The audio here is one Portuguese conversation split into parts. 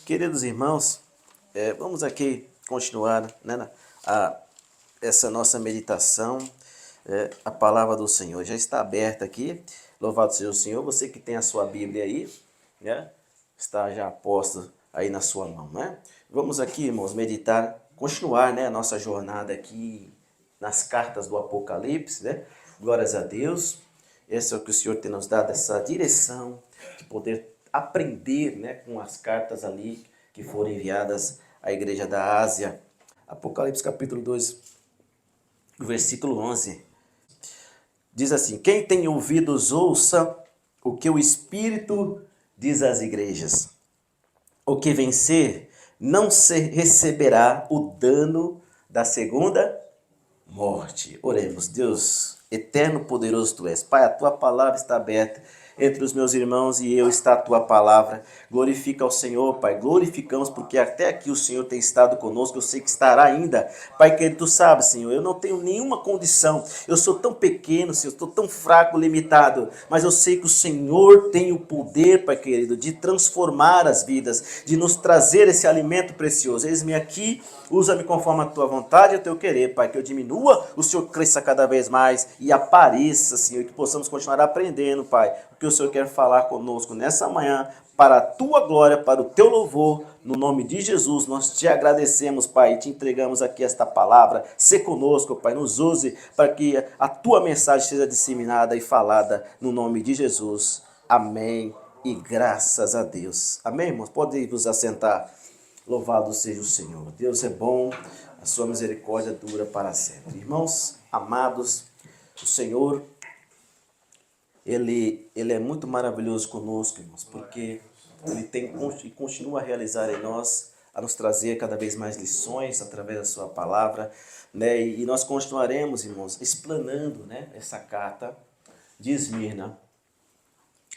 Queridos irmãos, vamos aqui continuar, né, essa nossa meditação. A palavra do Senhor já está aberta aqui. Louvado seja o Senhor. Você que tem a sua Bíblia aí, né, está já posta aí na sua mão, né? Vamos aqui, irmãos, meditar, continuar, né, a nossa jornada aqui nas cartas do Apocalipse, né? Glórias a Deus. Esse é o que o Senhor tem nos dado, essa direção de poder aprender, né, com as cartas ali que foram enviadas à igreja da Ásia. Apocalipse capítulo 2, versículo 11. Diz assim: quem tem ouvidos, ouça o que o Espírito diz às igrejas. O que vencer não receberá o dano da segunda morte. Oremos. Deus eterno, poderoso tu és. Pai, a tua palavra está aberta entre os meus irmãos e eu está a tua palavra. Glorifica ao Senhor, Pai. Glorificamos porque até aqui o Senhor tem estado conosco. Eu sei que estará ainda. Pai querido, tu sabes, Senhor, eu não tenho nenhuma condição. Eu sou tão pequeno, Senhor, estou tão fraco, limitado. Mas eu sei que o Senhor tem o poder, Pai querido, de transformar as vidas, de nos trazer esse alimento precioso. Eis-me aqui, usa-me conforme a tua vontade e o teu querer, Pai. Que eu diminua, o Senhor cresça cada vez mais e apareça, Senhor, e que possamos continuar aprendendo, Pai, o que o Senhor quer falar conosco nessa manhã, para a tua glória, para o teu louvor, no nome de Jesus. Nós te agradecemos, Pai, e te entregamos aqui esta palavra. Se conosco, Pai, nos use para que a tua mensagem seja disseminada e falada no nome de Jesus. Amém e graças a Deus. Amém, irmãos? Podem vos assentar. Louvado seja o Senhor. Deus é bom, a sua misericórdia dura para sempre. Irmãos amados, o Senhor, Ele é muito maravilhoso conosco, irmãos, porque Ele tem e continua a realizar em nós, a nos trazer cada vez mais lições através da sua palavra, né? E nós continuaremos, irmãos, explanando, né, essa carta de Esmirna,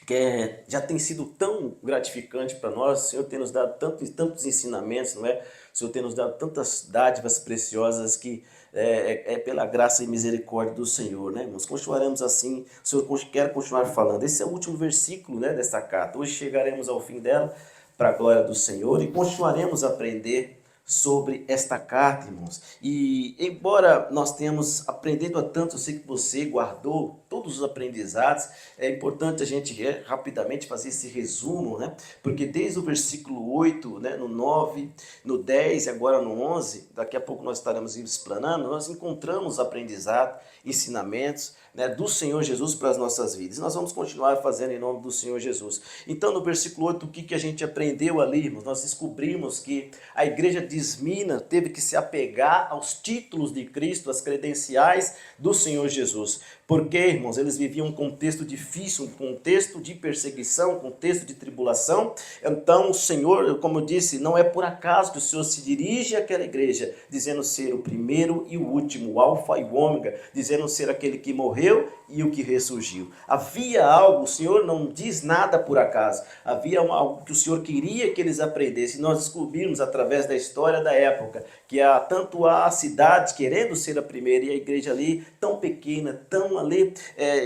que já tem sido tão gratificante para nós. O Senhor tem nos dado tantos ensinamentos, não é? O Senhor tem nos dado tantas dádivas preciosas que é pela graça e misericórdia do Senhor, né, irmãos? Continuaremos assim, o Senhor quer continuar falando. Esse é o último versículo, né, dessa carta. Hoje chegaremos ao fim dela, para a glória do Senhor, e continuaremos a aprender sobre esta carta, irmãos. E embora nós tenhamos aprendido a tanto, eu sei que você guardou todos os aprendizados, é importante a gente rapidamente fazer esse resumo, né? Porque desde o versículo 8, né, no 9, no 10 e agora no 11, daqui a pouco nós estaremos explanando, nós encontramos aprendizado, ensinamentos, né, do Senhor Jesus para as nossas vidas. E nós vamos continuar fazendo em nome do Senhor Jesus. Então, no versículo 8, o que a gente aprendeu ali, irmãos? Nós descobrimos que a igreja de Esmirna teve que se apegar aos títulos de Cristo, às credenciais do Senhor Jesus. Porque, irmãos, eles viviam um contexto difícil, um contexto de perseguição, um contexto de tribulação. Então, o Senhor, como eu disse, não é por acaso que o Senhor se dirige àquela igreja, dizendo ser o primeiro e o último, o alfa e o ômega, dizendo ser aquele que morreu e o que ressurgiu. Havia algo, o Senhor não diz nada por acaso, havia algo que o Senhor queria que eles aprendessem. Nós descobrimos através da história da época que tanto a cidade querendo ser a primeira e a igreja ali tão pequena, tão ali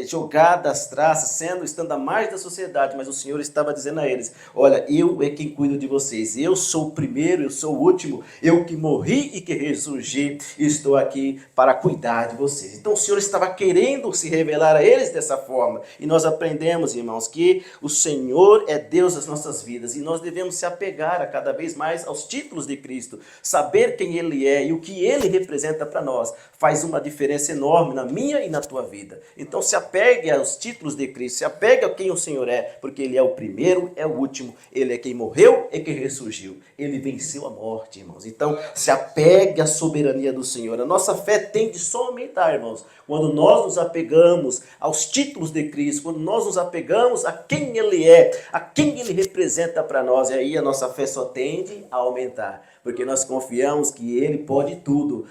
jogada às traças, estando à margem da sociedade, mas o Senhor estava dizendo a eles: olha, eu é quem cuido de vocês, eu sou o primeiro, eu sou o último, eu que morri e que ressurgi, estou aqui para cuidar de vocês. Então o Senhor estava querendo se revelar a eles dessa forma, e nós aprendemos, irmãos, que o Senhor é Deus das nossas vidas, e nós devemos se apegar a cada vez mais aos títulos de Cristo, saber quem Ele é e o que Ele representa para nós, faz uma diferença enorme na minha e na tua vida. Então se apegue aos títulos de Cristo, se apegue a quem o Senhor é, porque Ele é o primeiro, é o último, Ele é quem morreu e quem ressurgiu, Ele venceu a morte, irmãos. Então se apegue à soberania do Senhor. A nossa fé tende só a aumentar, irmãos, quando nós nos apegamos aos títulos de Cristo, quando nós nos apegamos a quem Ele é, a quem Ele representa para nós, e aí a nossa fé só tende a aumentar, porque nós confiamos que Ele pode tudo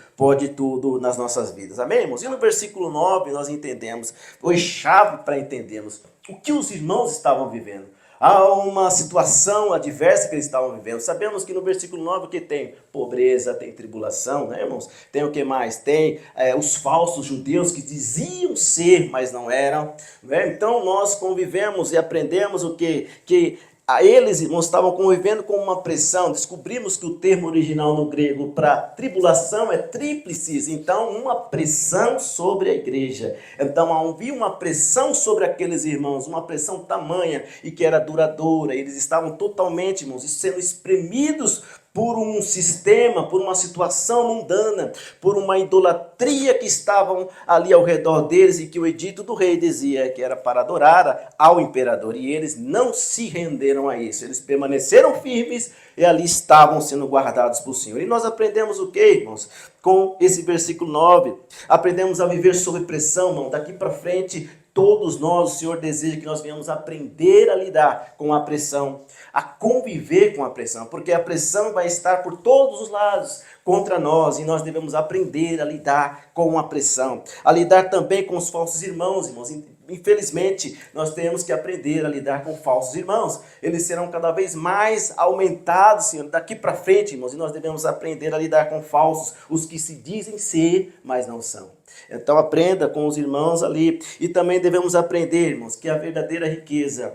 nas nossas vidas. Amém, irmãos? E no versículo 9 nós entendemos, foi chave para entendermos o que os irmãos estavam vivendo. Há uma situação adversa que eles estavam vivendo. Sabemos que no versículo 9 o que tem? Pobreza, tem tribulação, né, irmãos? Tem o que mais? Tem os falsos judeus que diziam ser, mas não eram. Né? Então nós convivemos e aprendemos o quê? Que eles, irmãos, estavam convivendo com uma pressão. Descobrimos que o termo original no grego para tribulação é tríplices. Então, uma pressão sobre a igreja. Então, havia uma pressão sobre aqueles irmãos, uma pressão tamanha e que era duradoura. Eles estavam totalmente, irmãos, sendo espremidos por um sistema, por uma situação mundana, por uma idolatria que estavam ali ao redor deles e que o edito do rei dizia que era para adorar ao imperador. E eles não se renderam a isso, eles permaneceram firmes e ali estavam sendo guardados por Senhor. E nós aprendemos o que, irmãos? Com esse versículo 9, aprendemos a viver sob pressão, irmão. Daqui para frente, todos nós, o Senhor deseja que nós venhamos aprender a lidar com a pressão, a conviver com a pressão, porque a pressão vai estar por todos os lados contra nós e nós devemos aprender a lidar com a pressão, a lidar também com os falsos irmãos, irmãos. Infelizmente, nós temos que aprender a lidar com falsos irmãos. Eles serão cada vez mais aumentados, Senhor, daqui para frente, irmãos, e nós devemos aprender a lidar com falsos, os que se dizem ser, mas não são. Então aprenda com os irmãos ali. E também devemos aprender, irmãos, que a verdadeira riqueza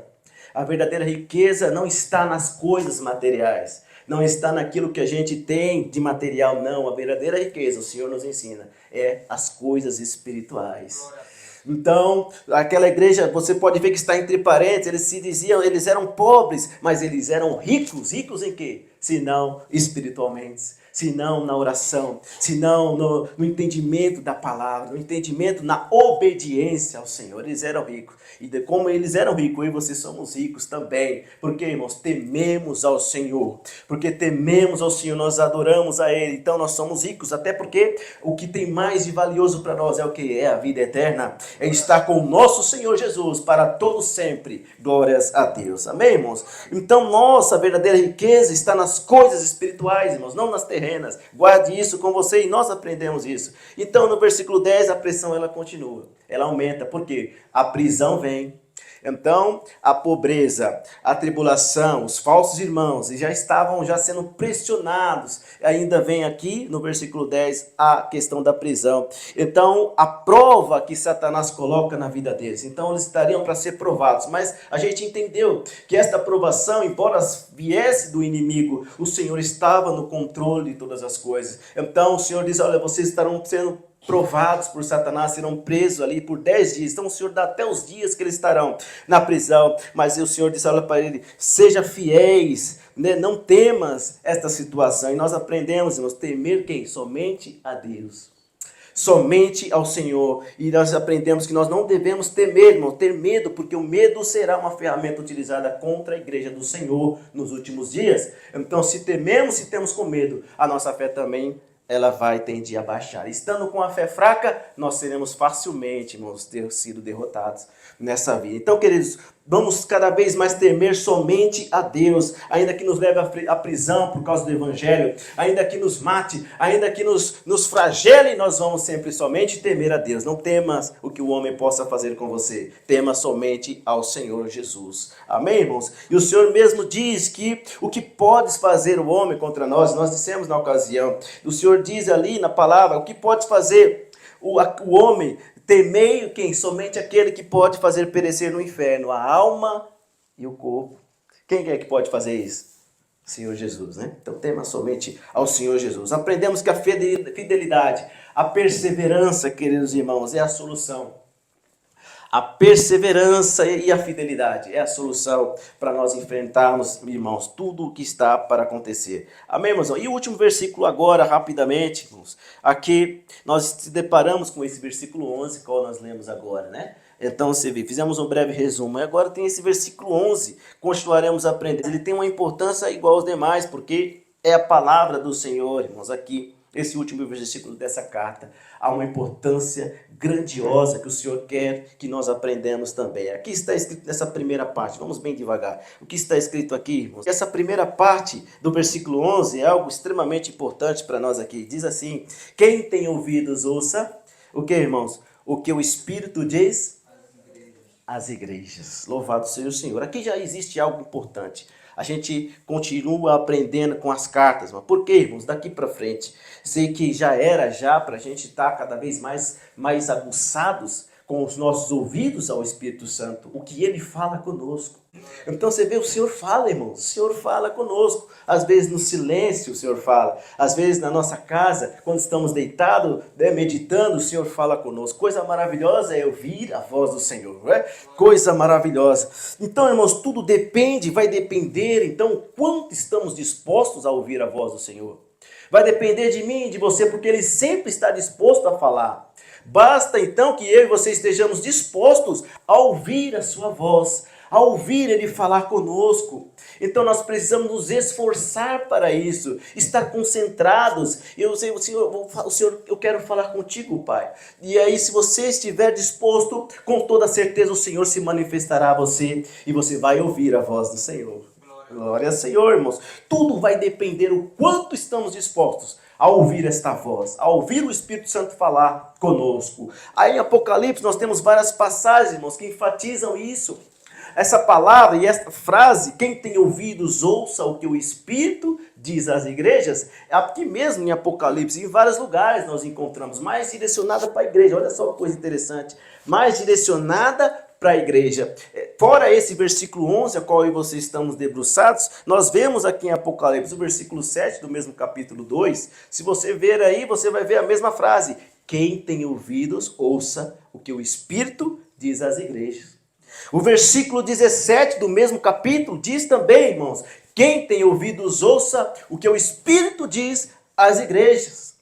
não está nas coisas materiais, não está naquilo que a gente tem de material, não. A verdadeira riqueza, o Senhor nos ensina, é as coisas espirituais. Então, aquela igreja, você pode ver que está entre parênteses, eles se diziam, eles eram pobres, mas eles eram ricos. Ricos em quê? Se não espiritualmente, se não na oração, se não no entendimento da palavra, no entendimento, na obediência ao Senhor. Eles eram ricos. E como eles eram ricos, eu e você somos ricos também. Porque, irmãos, tememos ao Senhor. Porque tememos ao Senhor, nós adoramos a Ele. Então nós somos ricos. Até porque o que tem mais de valioso para nós é o que? É a vida eterna. É estar com o nosso Senhor Jesus para todo sempre. Glórias a Deus. Amém, irmãos? Então nossa verdadeira riqueza está nas coisas espirituais, irmãos, não nas terrenas. Guarde isso com você e nós aprendemos isso. Então no versículo 10 a pressão ela continua. Ela aumenta, porque a prisão vem. Então, a pobreza, a tribulação, os falsos irmãos, e já estavam sendo pressionados. Ainda vem aqui, no versículo 10, a questão da prisão. Então, a prova que Satanás coloca na vida deles. Então, eles estariam para ser provados. Mas a gente entendeu que esta provação, embora viesse do inimigo, o Senhor estava no controle de todas as coisas. Então, o Senhor diz, olha, vocês estarão sendo provados por Satanás, serão presos ali por 10 dias. Então o Senhor dá até os dias que eles estarão na prisão. Mas o Senhor disse, olha para ele, seja fiéis, né? Não temas esta situação. E nós aprendemos, irmãos, temer quem? Somente a Deus. Somente ao Senhor. E nós aprendemos que nós não devemos temer, irmão, ter medo, porque o medo será uma ferramenta utilizada contra a igreja do Senhor nos últimos dias. Então se tememos, se temos com medo, a nossa fé também ela vai tender a baixar. Estando com a fé fraca, nós seremos facilmente, irmãos, ter sido derrotados nessa vida. Então, queridos, vamos cada vez mais temer somente a Deus, ainda que nos leve à prisão por causa do Evangelho, ainda que nos mate, ainda que nos flagele, nós vamos sempre somente temer a Deus. Não temas o que o homem possa fazer com você, tema somente ao Senhor Jesus. Amém, irmãos? E o Senhor mesmo diz que o que podes fazer o homem contra nós dissemos na ocasião, o Senhor diz ali na palavra, o que pode fazer o homem. Temei quem? Somente aquele que pode fazer perecer no inferno a alma e o corpo. Quem é que pode fazer isso? Senhor Jesus, né? Então tema somente ao Senhor Jesus. Aprendemos que a fidelidade, a perseverança, queridos irmãos, é a solução. A perseverança e a fidelidade é a solução para nós enfrentarmos, irmãos, tudo o que está para acontecer. Amém, irmãos? E o último versículo agora, rapidamente, irmãos. Aqui nós se deparamos com esse versículo 11, qual nós lemos agora, né? Então, você vê, fizemos um breve resumo. E agora tem esse versículo 11, continuaremos a aprender. Ele tem uma importância igual aos demais, porque é a palavra do Senhor, irmãos, aqui. Esse último versículo dessa carta, há uma importância grandiosa que o Senhor quer que nós aprendamos também. Aqui está escrito nessa primeira parte, vamos bem devagar. O que está escrito aqui, irmãos? Essa primeira parte do versículo 11 é algo extremamente importante para nós aqui. Diz assim, quem tem ouvidos ouça, o que, irmãos? O que o Espírito diz às igrejas. Louvado seja o Senhor. Aqui já existe algo importante. A gente continua aprendendo com as cartas. Mas por quê, irmãos? Daqui para frente. Sei que já para a gente estar cada vez mais aguçados com os nossos ouvidos ao Espírito Santo, o que Ele fala conosco. Então você vê, o Senhor fala, irmãos, o Senhor fala conosco. Às vezes no silêncio o Senhor fala, às vezes na nossa casa, quando estamos deitados, meditando, o Senhor fala conosco. Coisa maravilhosa é ouvir a voz do Senhor, não é? Coisa maravilhosa. Então, irmãos, tudo depende, vai depender, então, quanto estamos dispostos a ouvir a voz do Senhor. Vai depender de mim e de você, porque Ele sempre está disposto a falar. Basta então que eu e você estejamos dispostos a ouvir a sua voz, a ouvir Ele falar conosco. Então nós precisamos nos esforçar para isso, estar concentrados. Eu quero falar contigo, Pai. E aí, se você estiver disposto, com toda certeza o Senhor se manifestará a você e você vai ouvir a voz do Senhor. Glória ao Senhor, irmãos. Tudo vai depender do quanto estamos dispostos a ouvir esta voz, a ouvir o Espírito Santo falar conosco. Aí em Apocalipse nós temos várias passagens, irmãos, que enfatizam isso. Essa palavra e esta frase, quem tem ouvidos ouça o que o Espírito diz às igrejas, aqui mesmo em Apocalipse, em vários lugares nós encontramos, mais direcionada para a igreja. Olha só que coisa interessante, mais direcionada para a igreja. Fora esse versículo 11, a qual eu e você estamos debruçados, nós vemos aqui em Apocalipse, o versículo 7 do mesmo capítulo 2, se você ver aí, você vai ver a mesma frase, quem tem ouvidos, ouça o que o Espírito diz às igrejas. O versículo 17 do mesmo capítulo diz também, irmãos, quem tem ouvidos, ouça o que o Espírito diz às igrejas.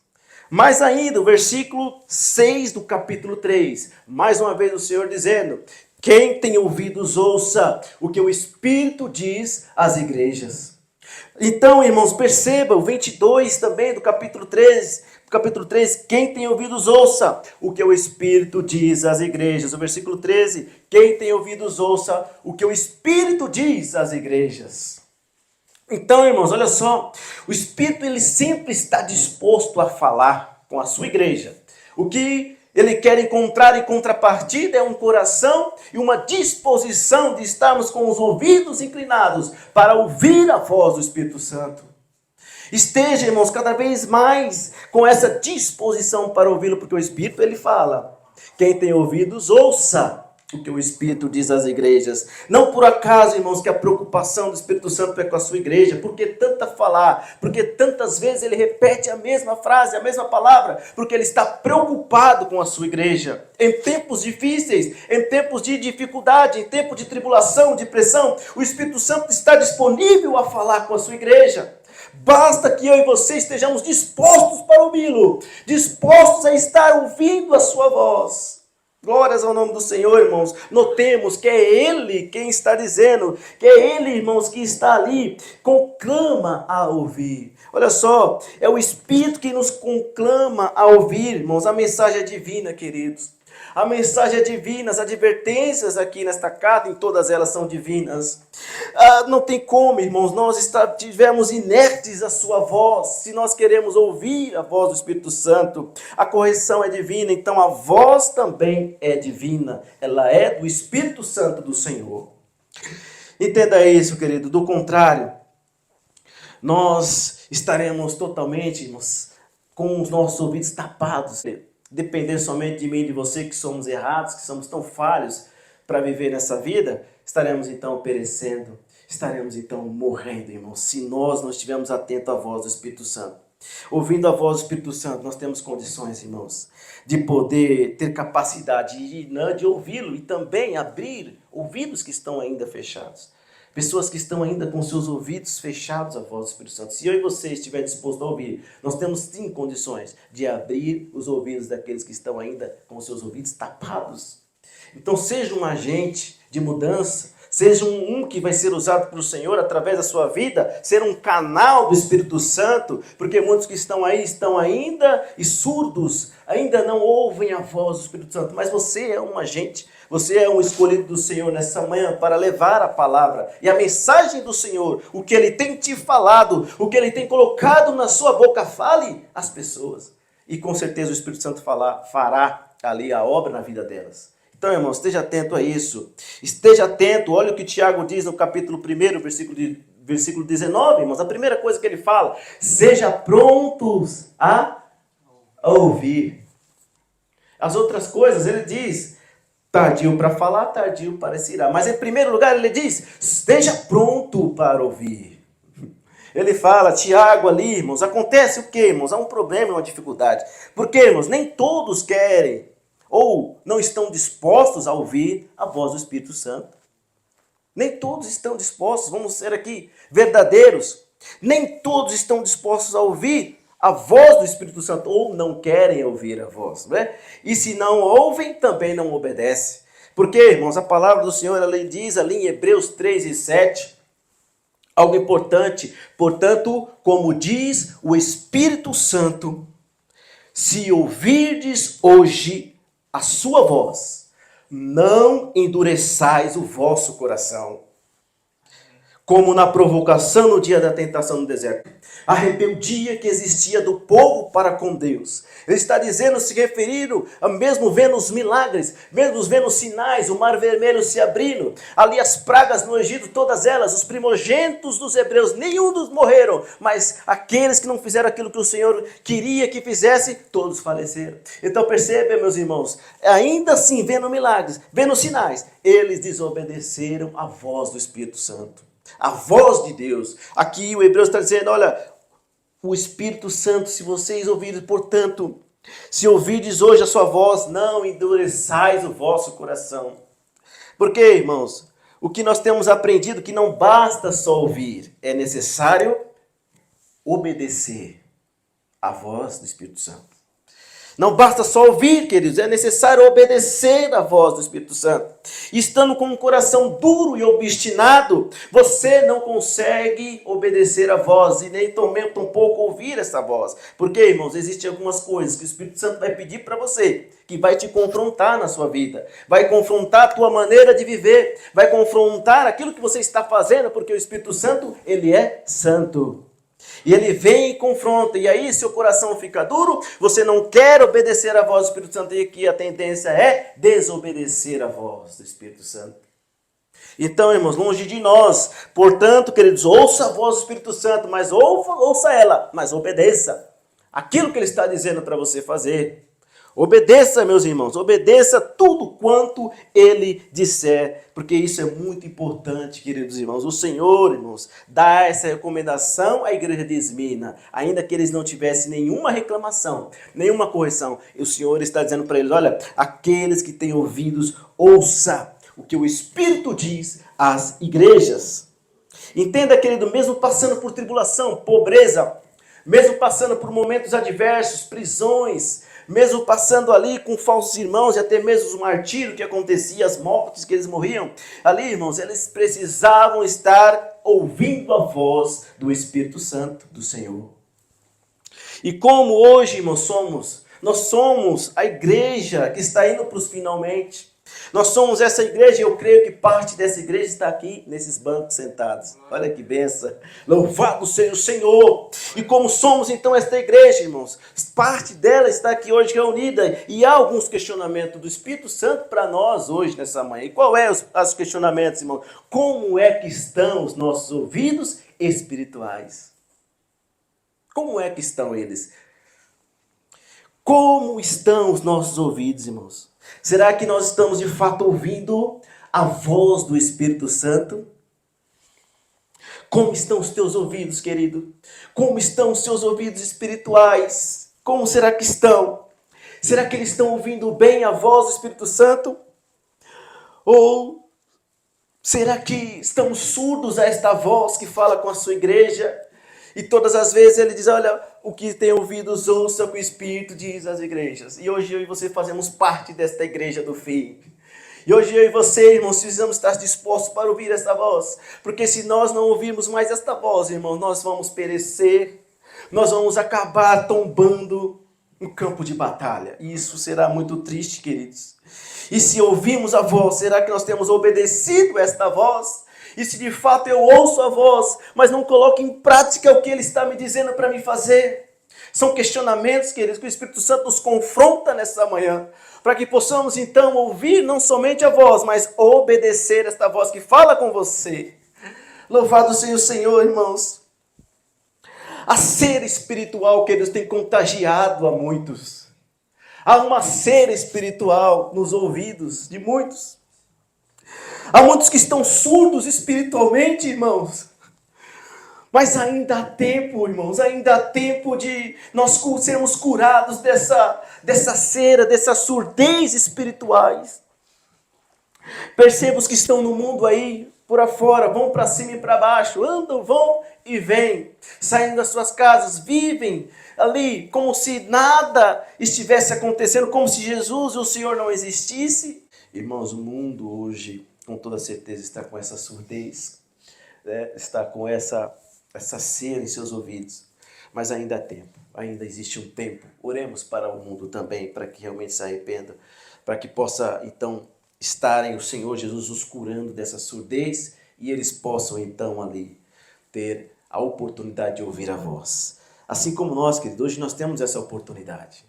Mais ainda, o versículo 6 do capítulo 3, mais uma vez o Senhor dizendo, quem tem ouvidos, ouça o que o Espírito diz às igrejas. Então, irmãos, perceba o 22 também do capítulo 13, quem tem ouvidos, ouça o que o Espírito diz às igrejas. O versículo 13, quem tem ouvidos, ouça o que o Espírito diz às igrejas. Então, irmãos, olha só, o Espírito ele sempre está disposto a falar com a sua igreja. O que ele quer encontrar em contrapartida é um coração e uma disposição de estarmos com os ouvidos inclinados para ouvir a voz do Espírito Santo. Esteja, irmãos, cada vez mais com essa disposição para ouvi-lo, porque o Espírito ele fala. Quem tem ouvidos, ouça o que o Espírito diz às igrejas. Não por acaso, irmãos, que a preocupação do Espírito Santo é com a sua igreja. Porque tanta falar, porque tantas vezes ele repete a mesma frase, a mesma palavra, porque ele está preocupado com a sua igreja. Em tempos difíceis, em tempos de dificuldade, em tempos de tribulação, de pressão, o Espírito Santo está disponível a falar com a sua igreja. Basta que eu e você estejamos dispostos para ouvi-lo, dispostos a estar ouvindo a sua voz. Glórias ao nome do Senhor, irmãos. Notemos que é Ele quem está dizendo, que é Ele, irmãos, que está ali, conclama a ouvir. Olha só, é o Espírito que nos conclama a ouvir, irmãos. A mensagem é divina, queridos. A mensagem é divina, as advertências aqui nesta carta, em todas elas são divinas. Não tem como, irmãos, nós estivermos inertes à sua voz, se nós queremos ouvir a voz do Espírito Santo. A correção é divina, então a voz também é divina. Ela é do Espírito Santo do Senhor. Entenda isso, querido. Do contrário, nós estaremos totalmente, irmãos, com os nossos ouvidos tapados. Depender somente de mim e de você, que somos errados, que somos tão falhos para viver nessa vida, estaremos então perecendo, estaremos então morrendo, irmãos, se nós não estivermos atentos à voz do Espírito Santo. Ouvindo a voz do Espírito Santo, nós temos condições, irmãos, de poder ter capacidade de ouvi-lo e também abrir ouvidos que estão ainda fechados. Pessoas que estão ainda com seus ouvidos fechados à voz do Espírito Santo. Se eu e você estiver disposto a ouvir, nós temos sim condições de abrir os ouvidos daqueles que estão ainda com seus ouvidos tapados. Então seja um agente de mudança, seja um que vai ser usado pelo Senhor através da sua vida, ser um canal do Espírito Santo, porque muitos que estão aí estão ainda e surdos, ainda não ouvem a voz do Espírito Santo, mas você é um agente. Você é um escolhido do Senhor nessa manhã para levar a palavra e a mensagem do Senhor, o que Ele tem te falado, o que Ele tem colocado na sua boca, fale às pessoas. E com certeza o Espírito Santo fará ali a obra na vida delas. Então, irmão, esteja atento a isso. Esteja atento, olha o que Tiago diz no capítulo 1, versículo 19, irmãos. A primeira coisa que ele fala, seja prontos a ouvir. As outras coisas, ele diz, Tardio para falar, tardio para se irar. Mas em primeiro lugar ele diz, esteja pronto para ouvir. Ele fala, Tiago ali, irmãos, acontece o quê, irmãos? Há um problema, uma dificuldade. Porque, irmãos, nem todos querem ou não estão dispostos a ouvir a voz do Espírito Santo. Nem todos estão dispostos, vamos ser aqui verdadeiros. Nem todos estão dispostos a ouvir a voz do Espírito Santo, ou não querem ouvir a voz, né? E se não ouvem, também não obedecem. Porque, irmãos, a palavra do Senhor, ela diz ali em Hebreus 3:7, algo importante. Portanto, como diz o Espírito Santo, se ouvirdes hoje a sua voz, não endureçais o vosso coração, como na provocação no dia da tentação no deserto. A rebeldia que existia do povo para com Deus. Ele está dizendo, se referindo, mesmo vendo os milagres, mesmo vendo os sinais, o mar vermelho se abrindo, ali as pragas no Egito, todas elas, os primogênitos dos hebreus, nenhum dos morreram, mas aqueles que não fizeram aquilo que o Senhor queria que fizesse, todos faleceram. Então percebam, meus irmãos, ainda assim, vendo milagres, vendo sinais, eles desobedeceram à voz do Espírito Santo. A voz de Deus. Aqui o Hebreus está dizendo, olha, o Espírito Santo, se vocês ouvirem, portanto, se ouvirdes hoje a sua voz, não endureçais o vosso coração. Porque, irmãos, o que nós temos aprendido, que não basta só ouvir, é necessário obedecer a voz do Espírito Santo. Não basta só ouvir, queridos, é necessário obedecer a voz do Espírito Santo. Estando com um coração duro e obstinado, você não consegue obedecer a voz e nem tampouco ouvir essa voz. Porque, irmãos, existem algumas coisas que o Espírito Santo vai pedir para você, que vai te confrontar na sua vida, vai confrontar a tua maneira de viver, vai confrontar aquilo que você está fazendo, porque o Espírito Santo, ele é santo. E ele vem e confronta, e aí seu coração fica duro, você não quer obedecer a voz do Espírito Santo, e aqui a tendência é desobedecer a voz do Espírito Santo. Então, irmãos, longe de nós, portanto, queridos, ouça a voz do Espírito Santo, mas ouça ela, mas obedeça aquilo que ele está dizendo para você fazer. Obedeça, meus irmãos, obedeça tudo quanto ele disser, porque isso é muito importante, queridos irmãos. O Senhor, irmãos, dá essa recomendação à igreja de Esmirna, ainda que eles não tivessem nenhuma reclamação, nenhuma correção. E o Senhor está dizendo para eles, olha, aqueles que têm ouvidos, ouça o que o Espírito diz às igrejas. Entenda, querido, mesmo passando por tribulação, pobreza, mesmo passando por momentos adversos, prisões, mesmo passando ali com falsos irmãos e até mesmo os martírios que acontecia, as mortes que eles morriam, ali, irmãos, eles precisavam estar ouvindo a voz do Espírito Santo do Senhor. E como hoje, irmãos, nós somos a igreja que está indo para os finalmente. Nós somos essa igreja, e eu creio que parte dessa igreja está aqui, nesses bancos sentados. Olha que benção. Louvado seja o Senhor. E como somos então esta igreja, irmãos, parte dela está aqui hoje reunida. E há alguns questionamentos do Espírito Santo para nós hoje, nessa manhã. E qual é os questionamentos, irmãos? Como é que estão os nossos ouvidos espirituais? Como é que estão eles? Como estão os nossos ouvidos, irmãos? Será que nós estamos de fato ouvindo a voz do Espírito Santo? Como estão os teus ouvidos, querido? Como estão os seus ouvidos espirituais? Como será que estão? Será que eles estão ouvindo bem a voz do Espírito Santo? Ou será que estamos surdos a esta voz que fala com a sua igreja? E todas as vezes ele diz, olha, o que tem ouvidos, ouça o que o Espírito diz às igrejas. E hoje eu e você fazemos parte desta igreja do fim. E hoje eu e você, irmãos, precisamos estar dispostos para ouvir esta voz. Porque se nós não ouvirmos mais esta voz, irmãos, nós vamos perecer. Nós vamos acabar tombando no campo de batalha. E isso será muito triste, queridos. E se ouvirmos a voz, será que nós temos obedecido esta voz? E se de fato eu ouço a voz, mas não coloco em prática o que ele está me dizendo para me fazer? São questionamentos, queridos, que o Espírito Santo nos confronta nessa manhã, para que possamos então ouvir não somente a voz, mas obedecer esta voz que fala com você. Louvado seja o Senhor, irmãos. A ser espiritual, queridos, tem contagiado a muitos. Há uma cera espiritual nos ouvidos de muitos. Há muitos que estão surdos espiritualmente, irmãos. Mas ainda há tempo, irmãos, ainda há tempo de nós sermos curados dessa cera, dessa surdez espirituais. Perceba os que estão no mundo aí, por afora, vão para cima e para baixo, andam, vão e vêm, saindo das suas casas, vivem ali como se nada estivesse acontecendo, como se Jesus e o Senhor não existisse. Irmãos, o mundo hoje, com toda certeza, está com essa surdez, né? Está com essa cera em seus ouvidos, mas ainda há tempo, ainda existe um tempo. Oremos para o mundo também, para que realmente se arrependa, para que possa então estarem o Senhor Jesus os curando dessa surdez e eles possam então ali ter a oportunidade de ouvir a voz. Assim como nós, queridos, hoje nós temos essa oportunidade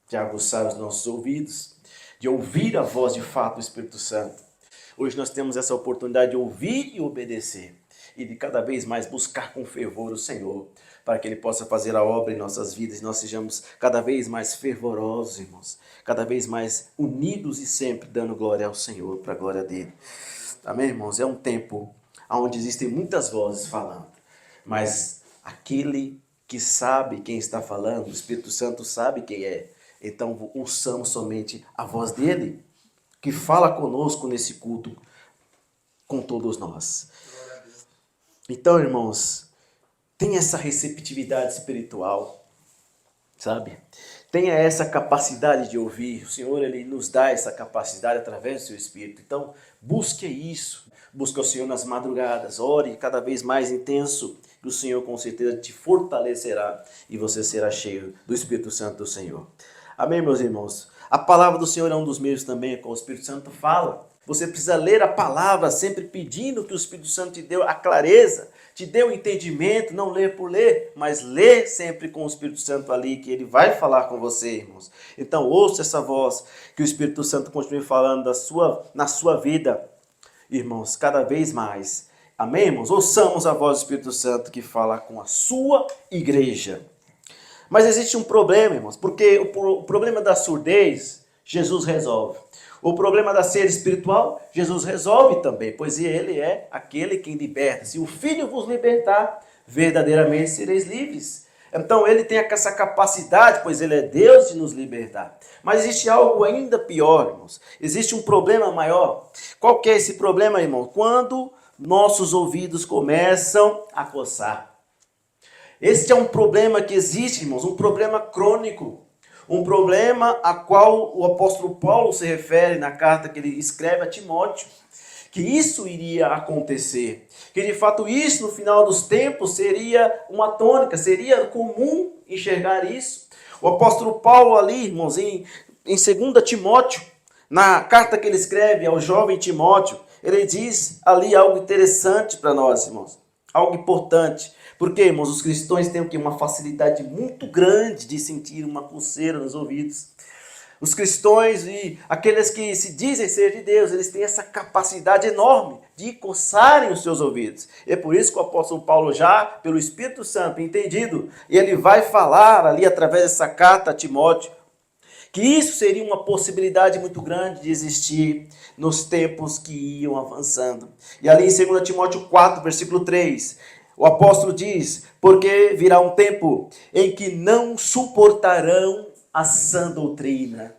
de aguçar os nossos ouvidos, de ouvir a voz de fato do Espírito Santo. Hoje nós temos essa oportunidade de ouvir e obedecer e de cada vez mais buscar com fervor o Senhor, para que Ele possa fazer a obra em nossas vidas e nós sejamos cada vez mais fervorosos, irmãos, cada vez mais unidos e sempre dando glória ao Senhor, para a glória dEle. Amém, irmãos? É um tempo onde existem muitas vozes falando, mas aquele que sabe quem está falando, o Espírito Santo sabe quem é, então ouçamos somente a voz dEle, que fala conosco nesse culto, com todos nós. Então, irmãos, tenha essa receptividade espiritual, sabe? Tenha essa capacidade de ouvir. O Senhor, Ele nos dá essa capacidade através do seu Espírito. Então, busque isso. Busque o Senhor nas madrugadas. Ore cada vez mais intenso. E o Senhor, com certeza, te fortalecerá. E você será cheio do Espírito Santo do Senhor. Amém, meus irmãos? A palavra do Senhor é um dos meios também com o Espírito Santo fala. Você precisa ler a palavra sempre pedindo que o Espírito Santo te dê a clareza, te dê o entendimento, não ler por ler, mas ler sempre com o Espírito Santo ali, que ele vai falar com você, irmãos. Então ouça essa voz, que o Espírito Santo continue falando na sua vida, irmãos, cada vez mais. Amém, irmãos? Ouçamos a voz do Espírito Santo que fala com a sua igreja. Mas existe um problema, irmãos, porque o problema da surdez, Jesus resolve. O problema da cera espiritual, Jesus resolve também, pois Ele é aquele que liberta. Se o Filho vos libertar, verdadeiramente sereis livres. Então Ele tem essa capacidade, pois Ele é Deus de nos libertar. Mas existe algo ainda pior, irmãos. Existe um problema maior. Qual que é esse problema, irmão? Quando nossos ouvidos começam a coçar. Este é um problema que existe, irmãos, um problema crônico. Um problema a qual o apóstolo Paulo se refere na carta que ele escreve a Timóteo, que isso iria acontecer, que de fato isso no final dos tempos seria uma tônica, seria comum enxergar isso. O apóstolo Paulo ali, irmãos, em 2 Timóteo, na carta que ele escreve ao jovem Timóteo, ele diz ali algo interessante para nós, irmãos, algo importante. Porque, irmãos, os cristãos têm uma facilidade muito grande de sentir uma coceira nos ouvidos. Os cristãos e aqueles que se dizem ser de Deus, eles têm essa capacidade enorme de coçarem os seus ouvidos. É por isso que o apóstolo Paulo já, pelo Espírito Santo, entendido, ele vai falar ali através dessa carta a Timóteo, que isso seria uma possibilidade muito grande de existir nos tempos que iam avançando. E ali em 2 Timóteo 4, versículo 3... o apóstolo diz, porque virá um tempo em que não suportarão a sã doutrina.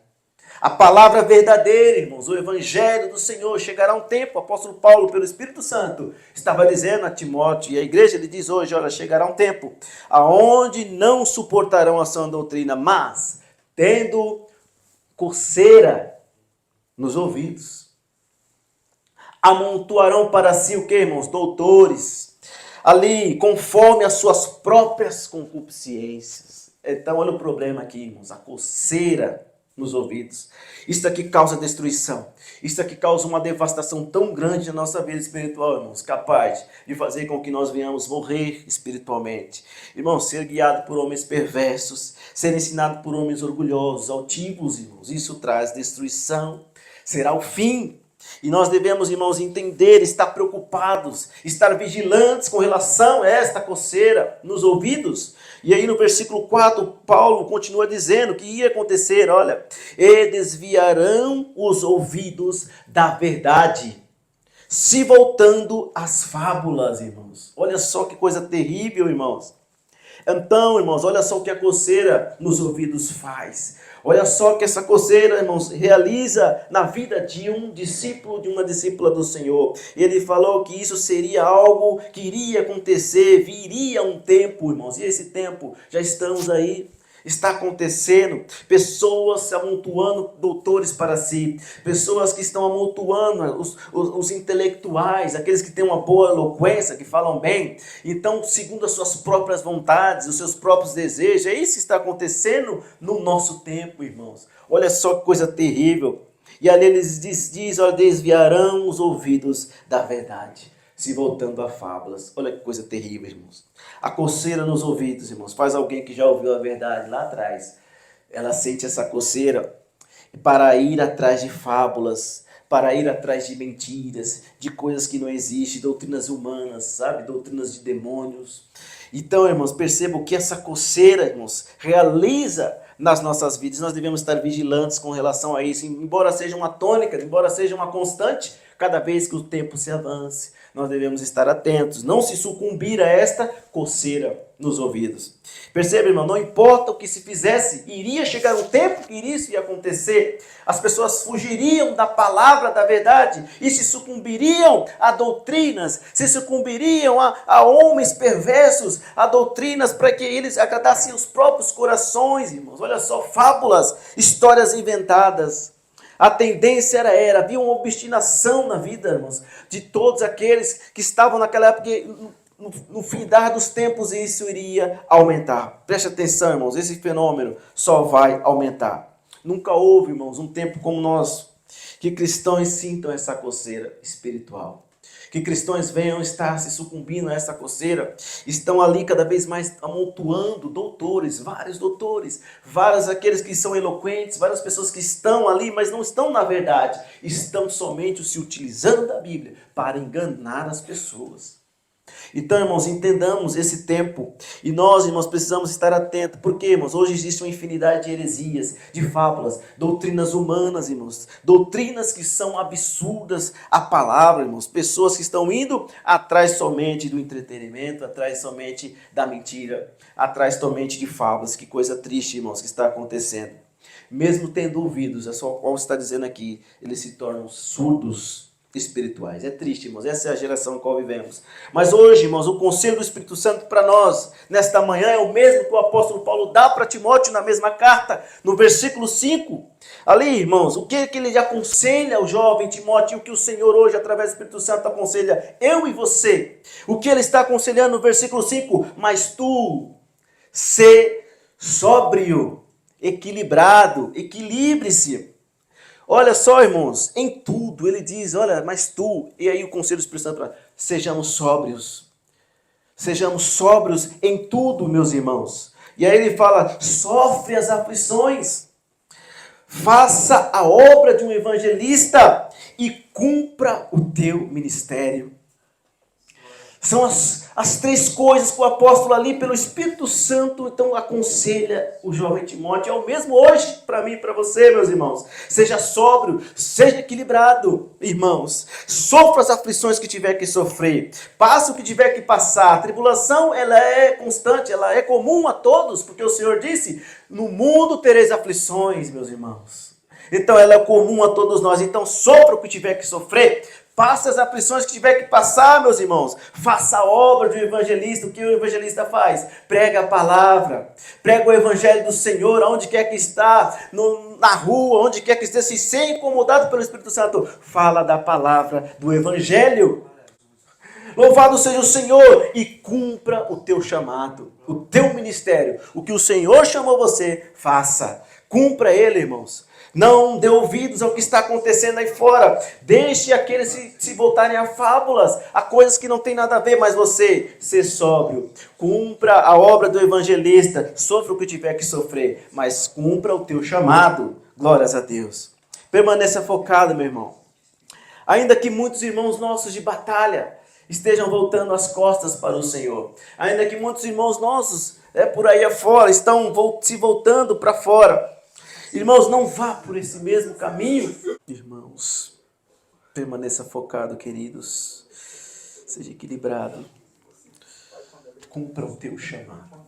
A palavra verdadeira, irmãos, o evangelho do Senhor, chegará um tempo, o apóstolo Paulo, pelo Espírito Santo, estava dizendo a Timóteo, e a igreja lhe diz hoje, olha, chegará um tempo, aonde não suportarão a sã doutrina, mas, tendo coceira nos ouvidos, amontoarão para si o que, irmãos? Doutores, ali, conforme as suas próprias concupiscências. Então, olha o problema aqui, irmãos, a coceira nos ouvidos. Isso aqui causa destruição. Isso aqui causa uma devastação tão grande na nossa vida espiritual, irmãos, capaz de fazer com que nós venhamos morrer espiritualmente. Irmãos, ser guiado por homens perversos, ser ensinado por homens orgulhosos, altivos, irmãos, isso traz destruição. Será o fim E nós devemos, irmãos, entender, estar preocupados, estar vigilantes com relação a esta coceira nos ouvidos. E aí no versículo 4, Paulo continua dizendo que ia acontecer, olha, e desviarão os ouvidos da verdade, se voltando às fábulas, irmãos. Olha só que coisa terrível, irmãos. Então, irmãos, olha só o que a coceira nos ouvidos faz. Olha só que essa coceira, irmãos, realiza na vida de um discípulo, de uma discípula do Senhor. Ele falou que isso seria algo que iria acontecer, viria um tempo, irmãos. E esse tempo, já estamos aí. Está acontecendo, pessoas se amontoando doutores para si, pessoas que estão amontoando os intelectuais, aqueles que têm uma boa eloquência, que falam bem, então segundo as suas próprias vontades, os seus próprios desejos. É isso que está acontecendo no nosso tempo, irmãos. Olha só que coisa terrível. E ali eles diz, olha, desviarão os ouvidos da verdade, se voltando a fábulas. Olha que coisa terrível, irmãos. A coceira nos ouvidos, irmãos, faz alguém que já ouviu a verdade lá atrás. Ela sente essa coceira para ir atrás de fábulas, para ir atrás de mentiras, de coisas que não existem, doutrinas humanas, sabe? Doutrinas de demônios. Então, irmãos, percebam que essa coceira, irmãos, realiza nas nossas vidas. Nós devemos estar vigilantes com relação a isso, embora seja uma tônica, embora seja uma constante, cada vez que o tempo se avance, nós devemos estar atentos, não se sucumbir a esta coceira nos ouvidos. Perceba, irmão, não importa o que se fizesse, iria chegar um tempo que isso ia acontecer. As pessoas fugiriam da palavra da verdade e se sucumbiriam a doutrinas, se sucumbiriam a homens perversos, a doutrinas para que eles agradassem os próprios corações, irmãos. Olha só, fábulas, histórias inventadas. A tendência era, havia uma obstinação na vida, irmãos, de todos aqueles que estavam naquela época, no findar dos tempos, isso iria aumentar. Preste atenção, irmãos, esse fenômeno só vai aumentar. Nunca houve, irmãos, um tempo como nós, que cristãos sintam essa coceira espiritual. Que cristãos venham estar se sucumbindo a essa coceira, estão ali cada vez mais amontoando doutores, vários aqueles que são eloquentes, várias pessoas que estão ali, mas não estão na verdade, estão somente se utilizando da Bíblia para enganar as pessoas. Então, irmãos, entendamos esse tempo. E nós, irmãos, precisamos estar atentos. Porque, irmãos, hoje existe uma infinidade de heresias, de fábulas, doutrinas humanas, irmãos. Doutrinas que são absurdas à palavra, irmãos. Pessoas que estão indo atrás somente do entretenimento, atrás somente da mentira, atrás somente de fábulas. Que coisa triste, irmãos, que está acontecendo. Mesmo tendo ouvidos, é só como está dizendo aqui, eles se tornam surdos espirituais. É triste, irmãos, essa é a geração em qual vivemos. Mas hoje, irmãos, o conselho do Espírito Santo para nós, nesta manhã, é o mesmo que o apóstolo Paulo dá para Timóteo na mesma carta, no versículo 5. Ali, irmãos, o que ele aconselha ao jovem Timóteo, o que o Senhor hoje, através do Espírito Santo, aconselha eu e você. O que ele está aconselhando no versículo 5? Mas tu, sê sóbrio, equilibrado, equilibre-se. Olha só, irmãos, em tudo, ele diz, olha, mas tu, e aí o conselho do Espírito Santo, sejamos sóbrios em tudo, meus irmãos. E aí ele fala, sofre as aflições, faça a obra de um evangelista e cumpra o teu ministério. São as três coisas que o apóstolo ali, pelo Espírito Santo, então aconselha o jovem Timóteo. É o mesmo hoje para mim e para você, meus irmãos. Seja sóbrio, seja equilibrado, irmãos. Sofra as aflições que tiver que sofrer. Passe o que tiver que passar. A tribulação, ela é constante, ela é comum a todos, porque o Senhor disse, no mundo tereis aflições, meus irmãos. Então ela é comum a todos nós. Então sofra o que tiver que sofrer. Passe as aflições que tiver que passar, meus irmãos. Faça a obra de um evangelista. O que o evangelista faz? Prega a palavra. Prega o evangelho do Senhor, aonde quer que está, na rua, onde quer que esteja, se ser incomodado pelo Espírito Santo. Fala da palavra do evangelho. Louvado seja o Senhor e cumpra o teu chamado, o teu ministério. O que o Senhor chamou você, faça. Cumpra ele, irmãos. Não dê ouvidos ao que está acontecendo aí fora. Deixe aqueles se voltarem a fábulas, a coisas que não tem nada a ver, mas você, ser sóbrio. Cumpra a obra do evangelista. Sofra o que tiver que sofrer, mas cumpra o teu chamado. Glórias a Deus. Permaneça focado, meu irmão. Ainda que muitos irmãos nossos de batalha estejam voltando as costas para o Senhor. Ainda que muitos irmãos nossos por aí afora estão se voltando para fora. Irmãos, não vá por esse mesmo caminho. Irmãos, permaneça focado, queridos. Seja equilibrado. Cumpra o teu chamado.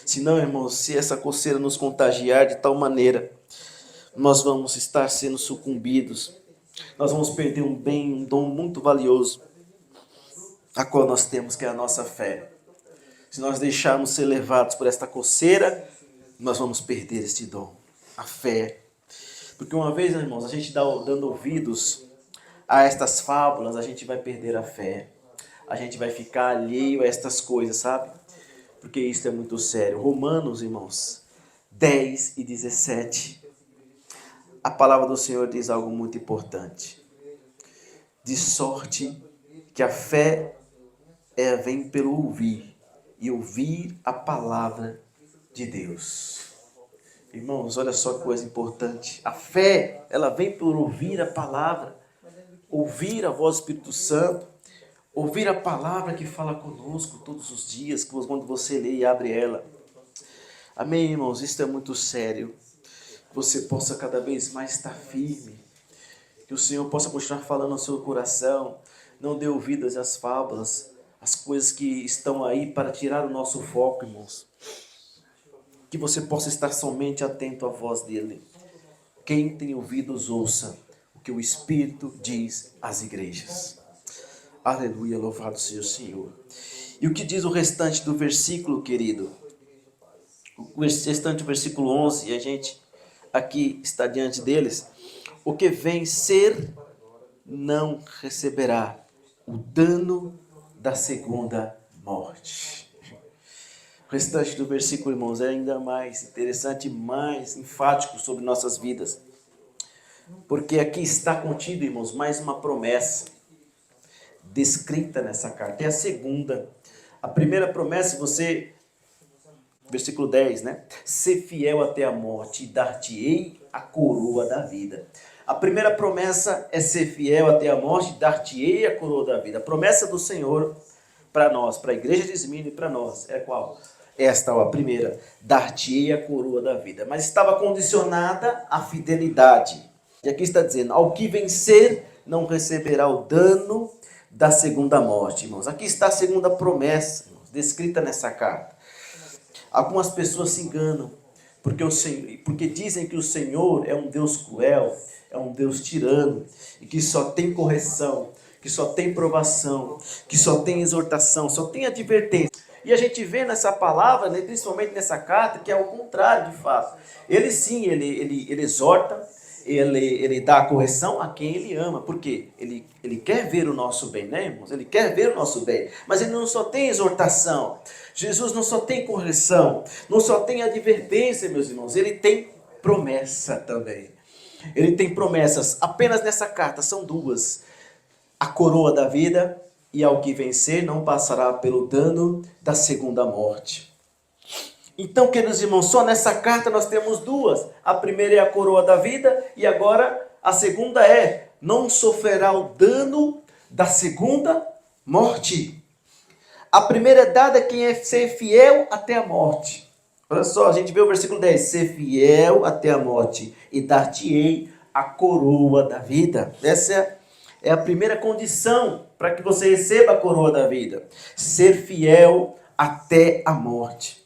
Senão, irmãos, se essa coceira nos contagiar de tal maneira, nós vamos estar sendo sucumbidos. Nós vamos perder um dom muito valioso, a qual nós temos, que é a nossa fé. Se nós deixarmos ser levados por esta coceira, nós vamos perder este dom, a fé. Porque uma vez, irmãos, a gente dando ouvidos a estas fábulas, a gente vai perder a fé. A gente vai ficar alheio a estas coisas, sabe? Porque isso é muito sério. Romanos, irmãos, 10 e 17. A palavra do Senhor diz algo muito importante. De sorte que a fé vem pelo ouvir, e ouvir a palavra de Deus. Irmãos, olha só que coisa importante. A fé, ela vem por ouvir a palavra, ouvir a voz do Espírito Santo, ouvir a palavra que fala conosco todos os dias, quando você lê e abre ela. Amém, irmãos? Isso é muito sério. Que você possa cada vez mais estar firme. Que o Senhor possa continuar falando ao seu coração. Não dê ouvidos às fábulas, as coisas que estão aí para tirar o nosso foco, irmãos. Que você possa estar somente atento à voz dele. Quem tem ouvidos, ouça o que o Espírito diz às igrejas. Aleluia, louvado seja o Senhor. E o que diz o restante do versículo, querido? O restante do versículo 11, e a gente aqui está diante deles. O que vencer não receberá o dano da segunda morte. O restante do versículo, irmãos, é ainda mais interessante, mais enfático sobre nossas vidas. Porque aqui está contido, irmãos, mais uma promessa descrita nessa carta. É a segunda. A primeira promessa, versículo 10, né? Ser fiel até a morte e dar-te-ei a coroa da vida. A primeira promessa é ser fiel até a morte e dar-te-ei a coroa da vida. A promessa do Senhor para nós, para a igreja de Esmirna e para nós, é qual? Esta é a primeira, dar-te-ei a coroa da vida. Mas estava condicionada à fidelidade. E aqui está dizendo, ao que vencer não receberá o dano da segunda morte, irmãos. Aqui está a segunda promessa, irmãos, descrita nessa carta. Algumas pessoas se enganam, porque dizem que o Senhor é um Deus cruel, é um Deus tirano, e que só tem correção, que só tem provação, que só tem exortação, só tem advertência. E a gente vê nessa palavra, né, principalmente nessa carta, que é o contrário de fato. Ele sim, ele exorta, ele dá a correção a quem ele ama. Por quê? Ele quer ver o nosso bem, né, irmãos? Ele quer ver o nosso bem. Mas ele não só tem exortação. Jesus não só tem correção, não só tem advertência, meus irmãos. Ele tem promessa também. Ele tem promessas. Apenas nessa carta são duas. A coroa da vida e ao que vencer não passará pelo dano da segunda morte. Então, queridos irmãos, só nessa carta nós temos duas. A primeira é a coroa da vida e agora a segunda é não sofrerá o dano da segunda morte. A primeira é dada a quem é ser fiel até a morte. Olha só, a gente vê o versículo 10. Ser fiel até a morte e dar-te-ei a coroa da vida. Essa é a primeira condição para que você receba a coroa da vida. Ser fiel até a morte.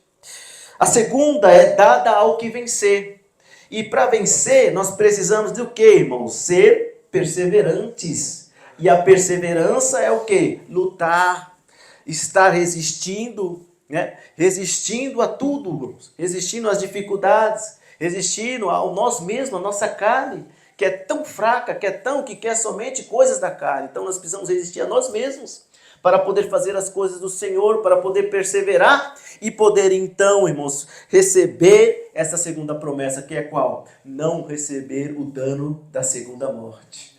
A segunda é dada ao que vencer. E para vencer, nós precisamos de o quê, irmãos? Ser perseverantes. E a perseverança é o quê? Lutar, estar resistindo, né? Resistindo a tudo, resistindo às dificuldades, resistindo ao nós mesmos, a nossa carne, que é tão fraca, que quer somente coisas da carne. Então nós precisamos resistir a nós mesmos, para poder fazer as coisas do Senhor, para poder perseverar e poder então, irmãos, receber essa segunda promessa, que é qual? Não receber o dano da segunda morte.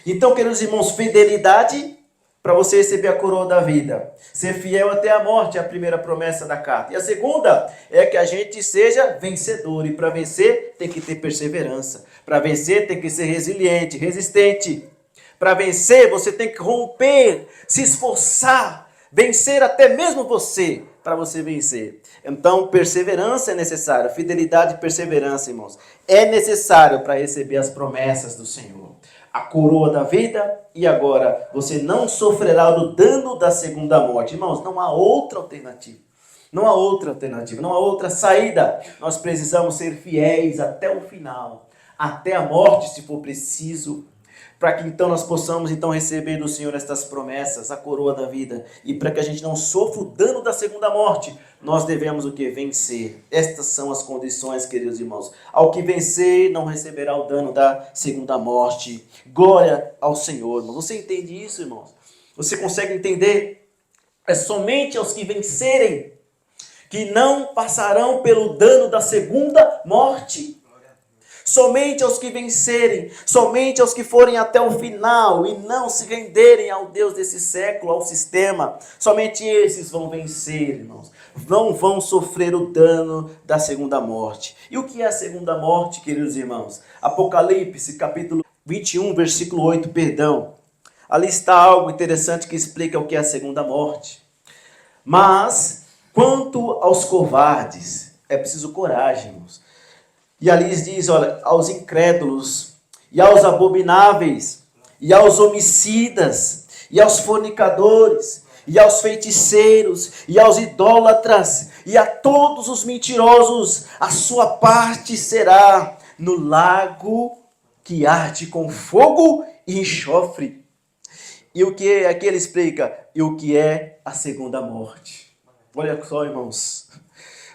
Então, queridos irmãos, fidelidade para você receber a coroa da vida. Ser fiel até a morte é a primeira promessa da carta. E a segunda é que a gente seja vencedor. E para vencer tem que ter perseverança. Para vencer tem que ser resiliente, resistente. Para vencer, você tem que romper, se esforçar, vencer até mesmo você, para você vencer. Então, perseverança é necessária, fidelidade e perseverança, irmãos, é necessário para receber as promessas do Senhor. A coroa da vida e agora você não sofrerá do dano da segunda morte. Irmãos, não há outra alternativa. Não há outra alternativa, não há outra saída. Nós precisamos ser fiéis até o final, até a morte, se for preciso, para que então nós possamos então receber do Senhor estas promessas, a coroa da vida, e para que a gente não sofra o dano da segunda morte, nós devemos o que? Vencer. Estas são as condições, queridos irmãos. Ao que vencer, não receberá o dano da segunda morte. Glória ao Senhor, irmãos. Você entende isso, irmãos? Você consegue entender? É somente aos que vencerem que não passarão pelo dano da segunda morte. Somente aos que vencerem, somente aos que forem até o final e não se renderem ao Deus desse século, ao sistema, somente esses vão vencer, irmãos. Não vão sofrer o dano da segunda morte. E o que é a segunda morte, queridos irmãos? Apocalipse, capítulo 21, versículo 8, perdão. Ali está algo interessante que explica o que é a segunda morte. Mas, quanto aos covardes, é preciso coragem, irmãos. E ali diz, olha, aos incrédulos, e aos abomináveis, e aos homicidas, e aos fornicadores, e aos feiticeiros, e aos idólatras, e a todos os mentirosos, a sua parte será no lago que arde com fogo e enxofre. E o que é, aqui ele explica, e o que é a segunda morte. Olha só, irmãos,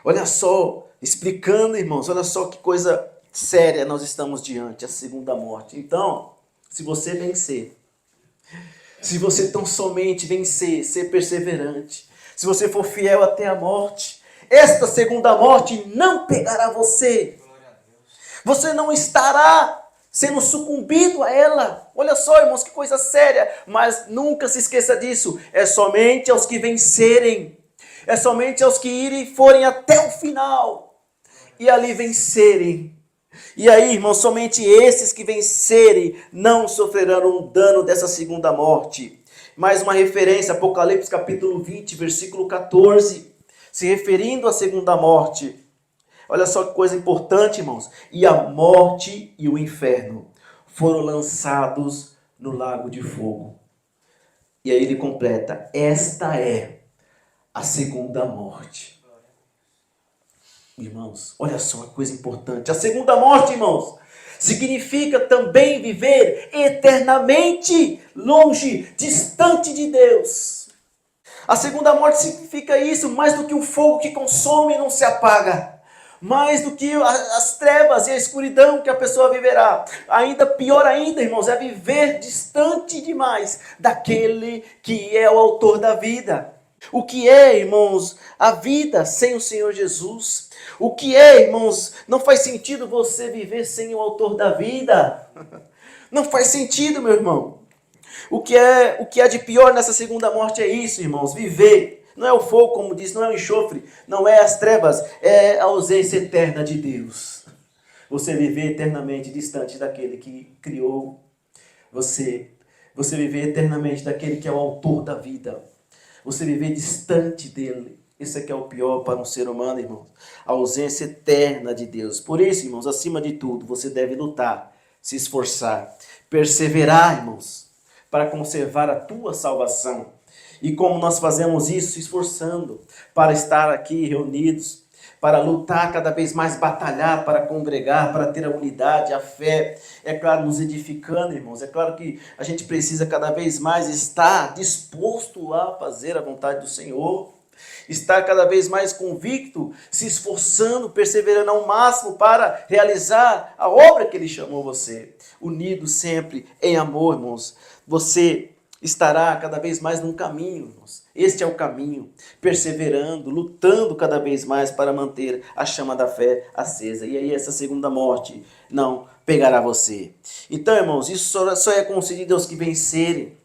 olha só, explicando, irmãos, olha só que coisa séria nós estamos diante, a segunda morte. Então, se você vencer, se você tão somente vencer, ser perseverante, se você for fiel até a morte, esta segunda morte não pegará você. Você não estará sendo sucumbido a ela. Olha só, irmãos, que coisa séria. Mas nunca se esqueça disso. É somente aos que vencerem. É somente aos que irem forem até o final. E ali vencerem. E aí, irmãos, somente esses que vencerem não sofrerão o dano dessa segunda morte. Mais uma referência, Apocalipse capítulo 20, versículo 14. Se referindo à segunda morte. Olha só que coisa importante, irmãos. E a morte e o inferno foram lançados no lago de fogo. E aí ele completa, esta é a segunda morte. Irmãos, olha só uma coisa importante. A segunda morte, irmãos, significa também viver eternamente longe, distante de Deus. A segunda morte significa isso, mais do que um fogo que consome e não se apaga. Mais do que as trevas e a escuridão que a pessoa viverá. Ainda pior ainda, irmãos, é viver distante demais daquele que é o autor da vida. O que é, irmãos, a vida sem o Senhor Jesus? O que é, irmãos, não faz sentido você viver sem o autor da vida. Não faz sentido, meu irmão. O que é de pior nessa segunda morte é isso, irmãos, viver. Não é o fogo, como diz, não é o enxofre, não é as trevas, é a ausência eterna de Deus. Você viver eternamente distante daquele que criou você. Você viver eternamente daquele que é o autor da vida. Você viver distante dele. Isso é que é o pior para um ser humano, irmãos. A ausência eterna de Deus. Por isso, irmãos, acima de tudo, você deve lutar, se esforçar, perseverar, irmãos, para conservar a tua salvação. E como nós fazemos isso? Se esforçando para estar aqui reunidos, para lutar cada vez mais, batalhar, para congregar, para ter a unidade, a fé. É claro, nos edificando, irmãos. É claro que a gente precisa cada vez mais estar disposto a fazer a vontade do Senhor. Estar cada vez mais convicto, se esforçando, perseverando ao máximo para realizar a obra que Ele chamou você. Unido sempre em amor, irmãos. Você estará cada vez mais num caminho, irmãos. Este é o caminho, perseverando, lutando cada vez mais para manter a chama da fé acesa. E aí essa segunda morte não pegará você. Então, irmãos, isso só é concedido aos que vencerem.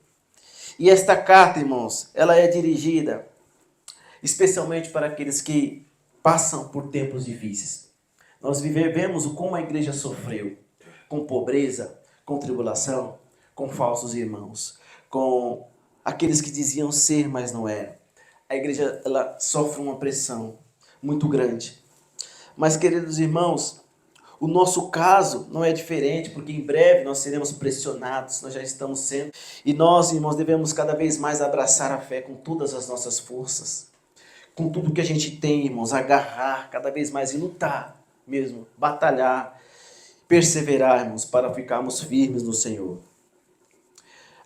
E esta carta, irmãos, ela é dirigida especialmente para aqueles que passam por tempos difíceis. Nós vemos como a igreja sofreu, com pobreza, com tribulação, com falsos irmãos, com aqueles que diziam ser, mas não eram. A igreja ela sofre uma pressão muito grande. Mas, queridos irmãos, o nosso caso não é diferente, porque em breve nós seremos pressionados, nós já estamos sendo. E nós, irmãos, devemos cada vez mais abraçar a fé com todas as nossas forças, com tudo que a gente tem, irmãos, agarrar cada vez mais e lutar mesmo, batalhar, perseverar, irmãos, para ficarmos firmes no Senhor.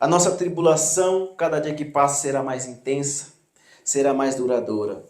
A nossa tribulação, cada dia que passa, será mais intensa, será mais duradoura.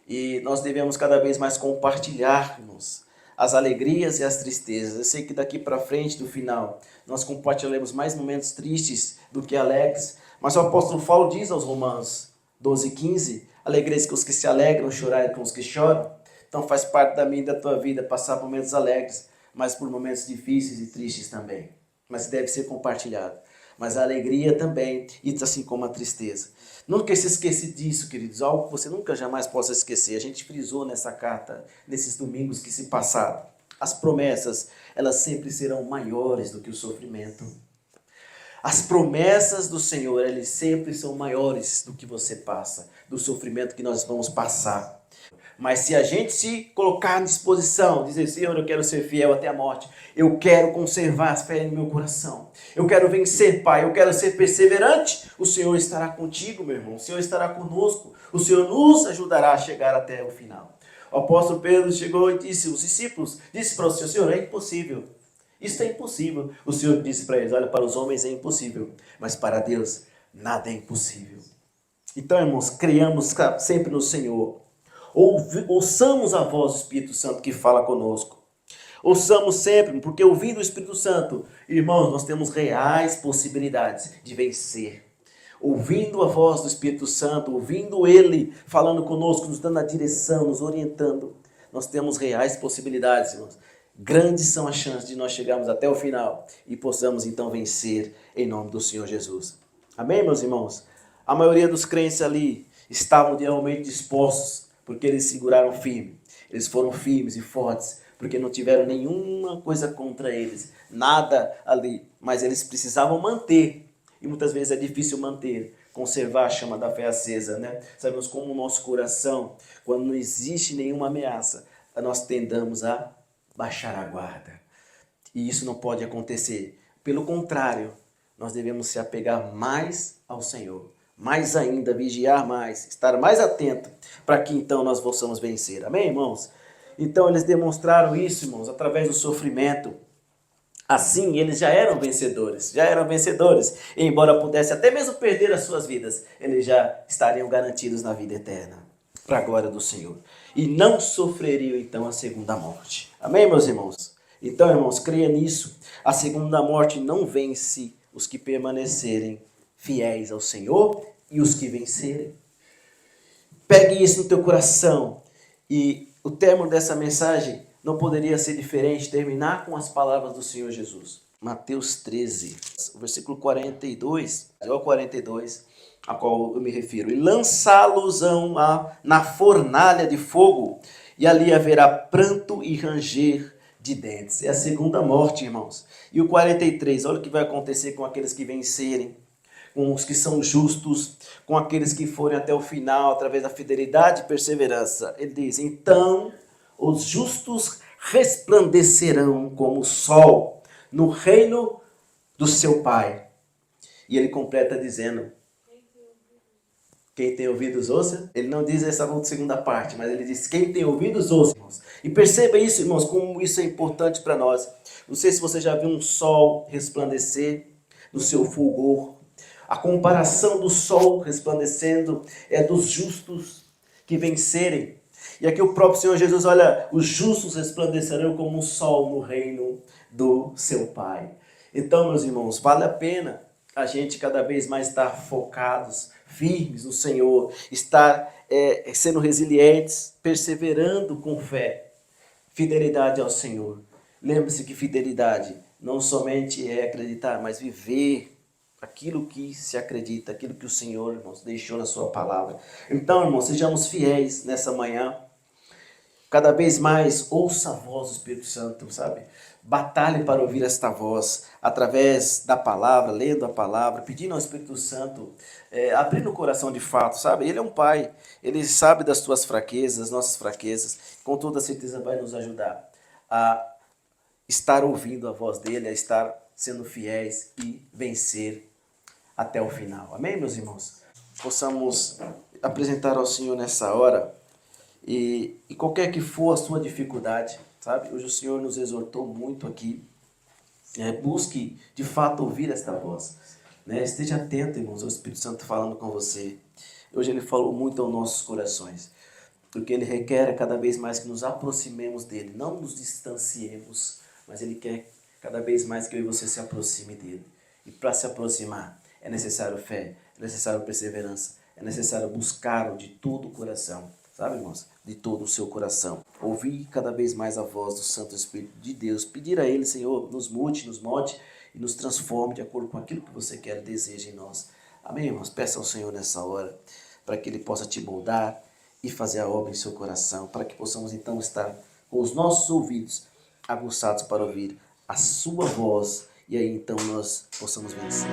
E nós devemos cada vez mais compartilharmos as alegrias e as tristezas. Eu sei que daqui para frente, do final, nós compartilharemos mais momentos tristes do que alegres. Mas o apóstolo Paulo diz aos Romanos 12:15, alegreis com os que se alegram, chorai com os que choram. Então faz parte da minha e da tua vida passar por momentos alegres, mas por momentos difíceis e tristes também. Mas deve ser compartilhado. Mas a alegria também, e assim como a tristeza. Nunca se esqueça disso, queridos, algo que você nunca jamais possa esquecer. A gente frisou nessa carta, nesses domingos que se passaram. As promessas, elas sempre serão maiores do que o sofrimento. As promessas do Senhor, elas sempre são maiores do que você passa, do sofrimento que nós vamos passar. Mas se a gente se colocar à disposição, dizer, Senhor, eu quero ser fiel até a morte, eu quero conservar as fé no meu coração, eu quero vencer, Pai, eu quero ser perseverante, o Senhor estará contigo, meu irmão, o Senhor estará conosco, o Senhor nos ajudará a chegar até o final. O apóstolo Pedro chegou e disse, os discípulos, disse para o Senhor, Senhor, é impossível, isso é impossível. O Senhor disse para eles, olha, para os homens é impossível, mas para Deus nada é impossível. Então, irmãos, criamos sempre no Senhor. Ouçamos a voz do Espírito Santo que fala conosco. Ouçamos sempre, porque ouvindo o Espírito Santo, irmãos, nós temos reais possibilidades de vencer. Ouvindo a voz do Espírito Santo, ouvindo Ele falando conosco, nos dando a direção, nos orientando, nós temos reais possibilidades, irmãos. Grandes são as chances de nós chegarmos até o final e possamos então vencer em nome do Senhor Jesus. Amém, meus irmãos? A maioria dos crentes ali estavam realmente dispostos, porque eles seguraram firme. Eles foram firmes e fortes, porque não tiveram nenhuma coisa contra eles, nada ali, mas eles precisavam manter, e muitas vezes é difícil manter, conservar a chama da fé acesa, né? Sabemos como o nosso coração, quando não existe nenhuma ameaça, nós tendamos a baixar a guarda, e isso não pode acontecer. Pelo contrário, nós devemos se apegar mais ao Senhor, mais ainda, vigiar mais, estar mais atento, para que então nós possamos vencer. Amém, irmãos? Então eles demonstraram isso, irmãos, através do sofrimento. Assim, eles já eram vencedores, e embora pudessem até mesmo perder as suas vidas, eles já estariam garantidos na vida eterna, para a glória do Senhor. E não sofreriam então a segunda morte. Amém, meus irmãos? Então, irmãos, creia nisso. A segunda morte não vence os que permanecerem fiéis ao Senhor e os que vencerem. Pegue isso no teu coração. E o término dessa mensagem não poderia ser diferente, terminar com as palavras do Senhor Jesus. Mateus 13, versículo 42, ao 42, a qual eu me refiro. E lançá-los-ão na fornalha de fogo, e ali haverá pranto e ranger de dentes. É a segunda morte, irmãos. E o 43, olha o que vai acontecer com aqueles que vencerem, com os que são justos, com aqueles que forem até o final, através da fidelidade e perseverança. Ele diz, então os justos resplandecerão como o sol no reino do seu Pai. E ele completa dizendo, quem tem ouvidos ouça. Ele não diz essa segunda parte, mas ele diz, quem tem ouvidos ouça, irmãos. E perceba isso, irmãos, como isso é importante para nós. Não sei se você já viu um sol resplandecer no seu fulgor. A comparação do sol resplandecendo é dos justos que vencerem. E aqui o próprio Senhor Jesus, olha, os justos resplandecerão como um sol no reino do seu Pai. Então, meus irmãos, vale a pena a gente cada vez mais estar focados, firmes no Senhor, estar sendo resilientes, perseverando com fé, fidelidade ao Senhor. Lembre-se que fidelidade não somente é acreditar, mas viver aquilo que se acredita, aquilo que o Senhor, irmãos, deixou na sua palavra. Então, irmãos, sejamos fiéis nessa manhã. Cada vez mais ouça a voz do Espírito Santo, sabe? Batalhe para ouvir esta voz, através da palavra, lendo a palavra, pedindo ao Espírito Santo, abrindo o coração de fato, sabe? Ele é um pai, ele sabe das tuas fraquezas, das nossas fraquezas, com toda certeza vai nos ajudar a estar ouvindo a voz dele, a estar sendo fiéis e vencer até o final. Amém, meus irmãos? Possamos apresentar ao Senhor nessa hora e qualquer que for a sua dificuldade, sabe? Hoje o Senhor nos exortou muito aqui. Busque de fato ouvir esta voz. Né? Esteja atento, irmãos, ao Espírito Santo falando com você. Hoje ele falou muito aos nossos corações. Porque ele requer cada vez mais que nos aproximemos dele. Não nos distanciemos, mas ele quer cada vez mais que eu e você se aproxime dele. E para se aproximar é necessário fé, é necessário perseverança, é necessário buscá-lo de todo o coração. Sabe, irmãos? De todo o seu coração. Ouvir cada vez mais a voz do Santo Espírito de Deus. Pedir a Ele, Senhor, nos mude, nos molde e nos transforme de acordo com aquilo que você quer e deseja em nós. Amém, irmãos? Peça ao Senhor nessa hora para que Ele possa te moldar e fazer a obra em seu coração, para que possamos então estar com os nossos ouvidos aguçados para ouvir a sua voz e aí então nós possamos vencer.